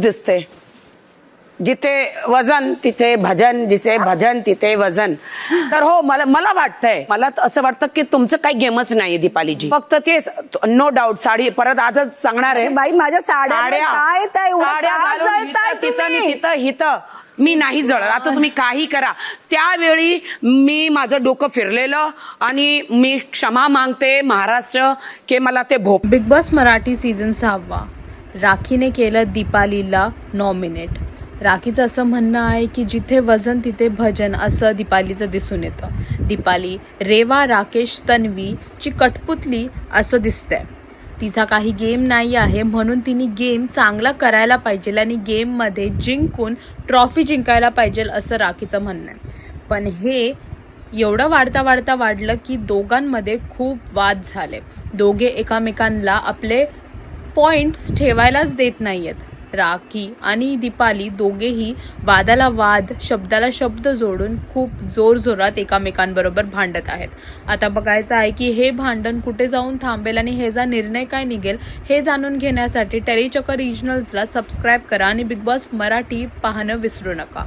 दिसते. जिथे वजन तिथे भजन, जिथे भजन तिथे वजन. तर हो, मला वाटतंय, मला असं वाटतं की तुमचं काही गेमच नाहीये दीपालीजी. फक्त ते नो डाऊट साडी परत आजच सांगणार आहे. बाई माझ्या साड्या काय तिथं मी नाही जळत. आता तुम्ही काही करा. त्यावेळी मी माझं डोकं फिरलेलं आणि मी क्षमा मागते महाराष्ट्र की मला ते भोप. बिग बॉस मराठी सीझन 6 राखीने केलं दीपालीला नॉमिनेट. राखीचं असं म्हणणं आहे की जिथे वजन तिथे भजन असं दीपालीचं दिसून येतं. दीपाली रेवा, राकेश, तन्वी ची कठपुतली असं दिसतंय. तिचा काही गेम नाही आहे म्हणून तिने गेम चांगला करायला पाहिजे आणि गेममध्ये जिंकून ट्रॉफी जिंकायला पाहिजे असं राखीचं म्हणणं आहे. पण हे एवढं वाढलं की दोघांमध्ये खूप वाद झाले. दोघे एकमेकांना आपले पॉइंट्स ठेवायलाच देत नाहीयेत. राखी आणि दीपाली दोघेही वादाला वाद, शब्दाला शब्द जोडून खूप जोरजोरात एकमेकांबरोबर भांडत आहेत. आता बघायचं आहे की हे भांडण कुठे जाऊन थांबेल आणि ह्याचा निर्णय काय निघेल हे जाणून घेण्यासाठी टेलीचक्कर रिजनल्सला सबस्क्राईब करा आणि बिग बॉस मराठी पाहणं विसरू नका.